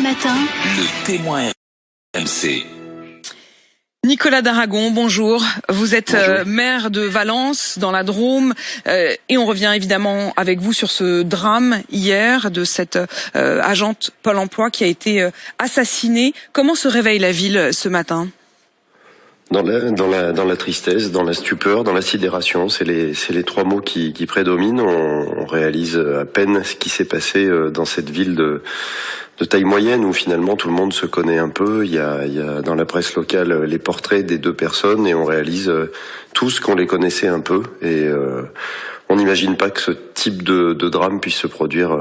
matin, le témoin RMC. Nicolas d'Aragon, bonjour. Vous êtes maire de Valence, dans la Drôme, et on revient évidemment avec vous sur ce drame hier de cette agente Pôle emploi qui a été assassinée. Comment se réveille la ville ce matin ? Dans la tristesse, dans la stupeur, dans la sidération, c'est les trois mots qui prédominent. On réalise à peine ce qui s'est passé dans cette ville de taille moyenne où finalement tout le monde se connaît un peu. Il y a dans la presse locale les portraits des deux personnes et on réalise tous qu'on les connaissait un peu. Et on n'imagine pas que ce type de drame puisse se produire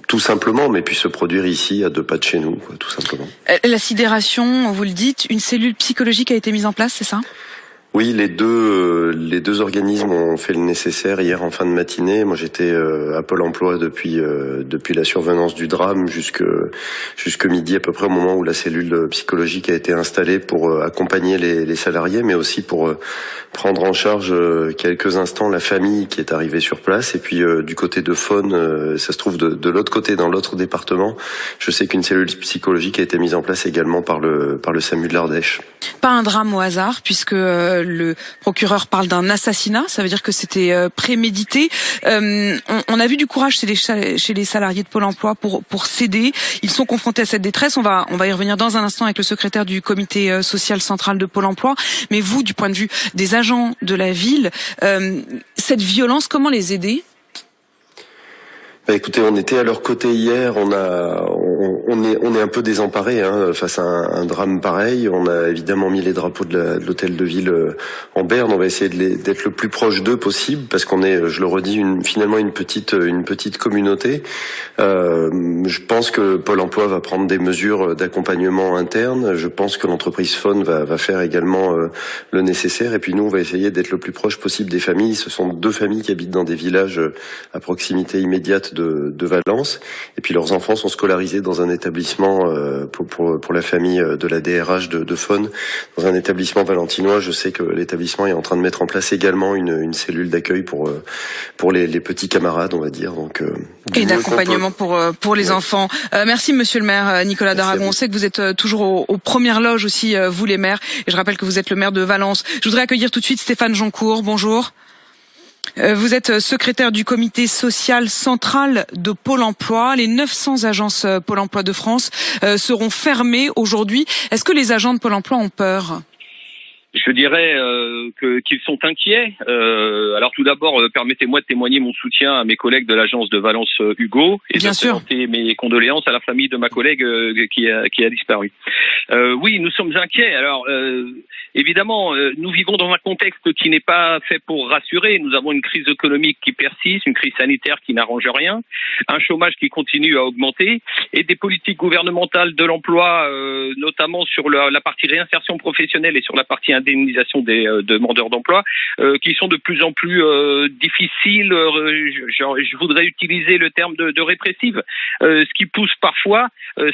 tout simplement, mais puisse se produire ici, à 2 pas de chez nous, quoi, tout simplement. La sidération, vous le dites, une cellule psychologique a été mise en place, c'est ça ? Oui, les deux organismes ont fait le nécessaire hier en fin de matinée. Moi, j'étais à Pôle emploi depuis la survenance du drame jusque midi à peu près, au moment où la cellule psychologique a été installée pour accompagner les salariés, mais aussi pour prendre en charge quelques instants la famille qui est arrivée sur place. Et puis du côté de Faune, ça se trouve de l'autre côté, dans l'autre département. Je sais qu'une cellule psychologique a été mise en place également par le SAMU de l'Ardèche. Pas un drame au hasard, puisque le procureur parle d'un assassinat, ça veut dire que c'était prémédité. On a vu du courage chez les salariés de Pôle emploi pour céder. Ils sont confrontés à cette détresse. On va y revenir dans un instant avec le secrétaire du comité social central de Pôle emploi. Mais vous, du point de vue des agents de la ville, cette violence, comment les aider ? Écoutez, on était à leur côté hier. On est un peu désemparés face à un drame pareil. On a évidemment mis les drapeaux de l'hôtel de ville en berne. On va essayer d'être le plus proche d'eux possible parce qu'on est, je le redis, finalement une petite communauté. Je pense que Pôle emploi va prendre des mesures d'accompagnement interne. Je pense que l'entreprise Faune va faire également le nécessaire. Et puis nous, on va essayer d'être le plus proche possible des familles. Ce sont 2 familles qui habitent dans des villages à proximité immédiate de Valence, et puis leurs enfants sont scolarisés dans un établissement pour la famille de la DRH de Faune, dans un établissement valentinois. Je sais que l'établissement est en train de mettre en place également une cellule d'accueil pour les petits camarades, on va dire. Donc et d'accompagnement pour les enfants. Merci Monsieur le maire Nicolas d'Aragon. On sait que vous êtes toujours aux premières loges aussi, vous les maires, et je rappelle que vous êtes le maire de Valence. Je voudrais accueillir tout de suite Stéphane Joncourt. Bonjour. Vous êtes secrétaire du comité social central de Pôle emploi. Les 900 agences Pôle emploi de France seront fermées aujourd'hui. Est-ce que les agents de Pôle emploi ont peur ? Je dirais qu'ils sont inquiets. Alors tout d'abord, permettez-moi de témoigner mon soutien à mes collègues de l'agence de Valence Hugo et de présenter mes condoléances à la famille de ma collègue qui a disparu. Oui, nous sommes inquiets. Alors évidemment, nous vivons dans un contexte qui n'est pas fait pour rassurer. Nous avons une crise économique qui persiste, une crise sanitaire qui n'arrange rien, un chômage qui continue à augmenter et des politiques gouvernementales de l'emploi, notamment sur la partie réinsertion professionnelle et sur la partie indemnisation des demandeurs d'emploi, qui sont de plus en plus difficiles. Je voudrais utiliser le terme de répressive, ce qui pousse parfois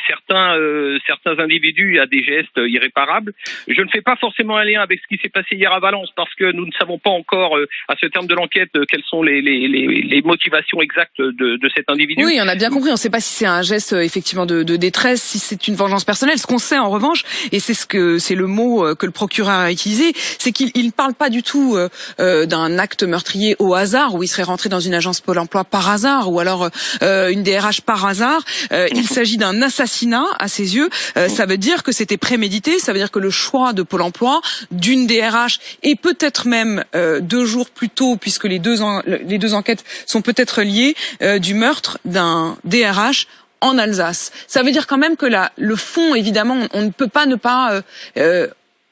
certains individus à des gestes irréparables. Je ne fais pas forcément un lien avec ce qui s'est passé hier à Valence parce que nous ne savons pas encore à ce terme de l'enquête quelles sont les motivations exactes de cet individu. Oui, on a bien compris. On ne sait pas si c'est un geste effectivement de détresse, si c'est une vengeance personnelle. Ce qu'on sait en revanche, et c'est le mot que le procureur a utilisé, c'est qu'il ne parle pas du tout d'un acte meurtrier au hasard, où il serait rentré dans une agence Pôle emploi par hasard, ou alors une DRH par hasard. Il s'agit d'un assassinat à ses yeux. Ça veut dire que c'était prémédité, ça veut dire que le choix de Pôle emploi, d'une DRH, et peut-être même 2 jours plus tôt, puisque les deux enquêtes sont peut-être liées, du meurtre d'un DRH en Alsace. Ça veut dire quand même que le fond, évidemment, on ne peut pas ne pas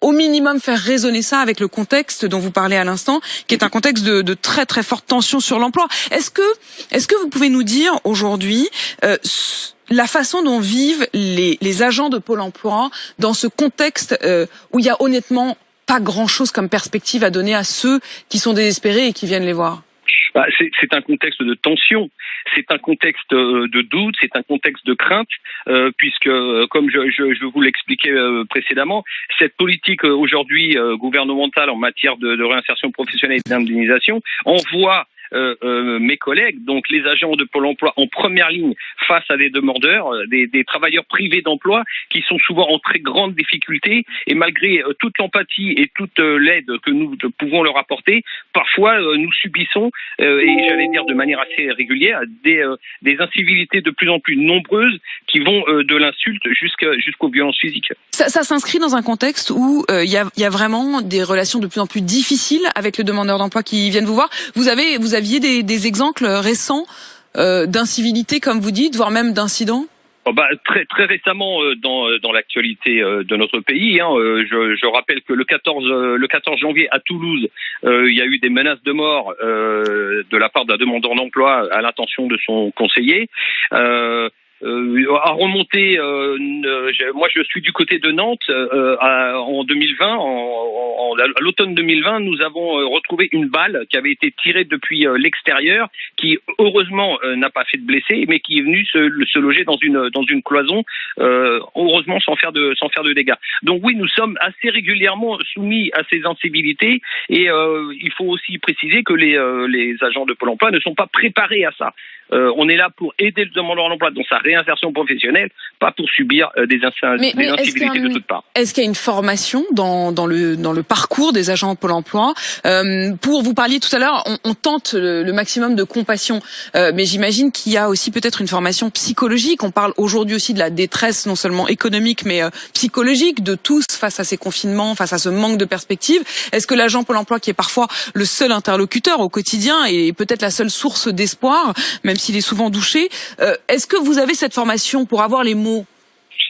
au minimum faire résonner ça avec le contexte dont vous parlez à l'instant, qui est un contexte de très très forte tension sur l'emploi. Est-ce que vous pouvez nous dire aujourd'hui la façon dont vivent les agents de Pôle emploi dans ce contexte où il y a honnêtement pas grand-chose comme perspective à donner à ceux qui sont désespérés et qui viennent les voir? C'est un contexte de tension, c'est un contexte de doute, c'est un contexte de crainte, puisque, comme je vous l'expliquais précédemment, cette politique aujourd'hui gouvernementale en matière de réinsertion professionnelle et d'indemnisation envoie mes collègues, donc les agents de Pôle emploi en première ligne face à des demandeurs, des travailleurs privés d'emploi qui sont souvent en très grande difficulté, et malgré toute l'empathie et toute l'aide que nous pouvons leur apporter, parfois nous subissons, et j'allais dire de manière assez régulière, des incivilités de plus en plus nombreuses qui vont de l'insulte jusqu'aux violences physiques. Ça s'inscrit dans un contexte où il y a vraiment des relations de plus en plus difficiles avec le demandeur d'emploi qui viennent vous voir. Vous aviez des exemples récents d'incivilité, comme vous dites, voire même d'incidents? Très récemment dans l'actualité de notre pays, je rappelle que le 14 janvier à Toulouse, il y a eu des menaces de mort de la part d'un demandeur d'emploi à l'intention de son conseiller. À remonter, moi je suis du côté de Nantes. En 2020, à l'automne 2020, nous avons retrouvé une balle qui avait été tirée depuis l'extérieur, qui heureusement n'a pas fait de blessés, mais qui est venue se loger dans une cloison, heureusement sans faire de dégâts. Donc oui, nous sommes assez régulièrement soumis à ces incivilités, et il faut aussi préciser que les agents de Pôle emploi ne sont pas préparés à ça. On est là pour aider le demandeur d'emploi dans sa réinsertion professionnelle, pas pour subir des incivilités de toutes parts. Est-ce qu'il y a une formation dans le parcours des agents de Pôle emploi? Vous parliez tout à l'heure, on tente le maximum de compassion, mais j'imagine qu'il y a aussi peut-être une formation psychologique. On parle aujourd'hui aussi de la détresse, non seulement économique, mais psychologique de tous face à ces confinements, face à ce manque de perspective. Est-ce que l'agent Pôle emploi, qui est parfois le seul interlocuteur au quotidien et peut-être la seule source d'espoir, même s'il est souvent douché, est-ce que vous avez cette formation pour avoir les mots?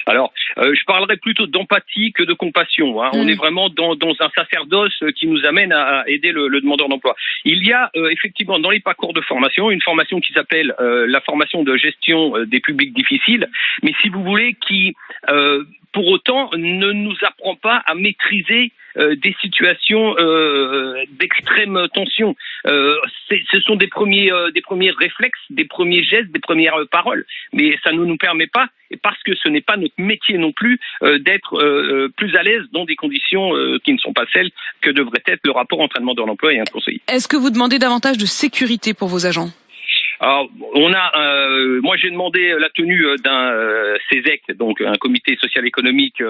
Alors, je parlerai plutôt d'empathie que de compassion. On est vraiment dans un sacerdoce qui nous amène à aider le demandeur d'emploi. Il y a effectivement dans les parcours de formation une formation qui s'appelle la formation de gestion des publics difficiles, mais si vous voulez, qui pour autant ne nous apprend pas à maîtriser des situations d'extrême tension. Ce sont des premiers réflexes, des premiers gestes, des premières paroles, mais ça ne nous permet pas, parce que ce n'est pas notre métier non plus, d'être plus à l'aise dans des conditions qui ne sont pas celles que devrait être le rapport entre un demandeur d'emploi et un conseiller. Est-ce que vous demandez davantage de sécurité pour vos agents? Alors, moi j'ai demandé la tenue d'un CESEC, donc un comité social économique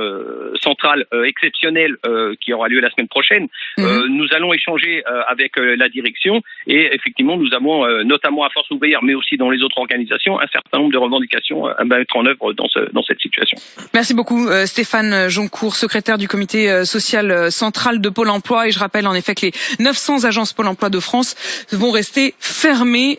central exceptionnel qui aura lieu la semaine prochaine. Nous allons échanger avec la direction, et effectivement nous avons notamment à Force ouvrière, mais aussi dans les autres organisations, un certain nombre de revendications à mettre en œuvre dans cette situation. Merci beaucoup Stéphane Joncourt, secrétaire du comité social central de Pôle emploi, et je rappelle en effet que les 900 agences Pôle emploi de France vont rester fermées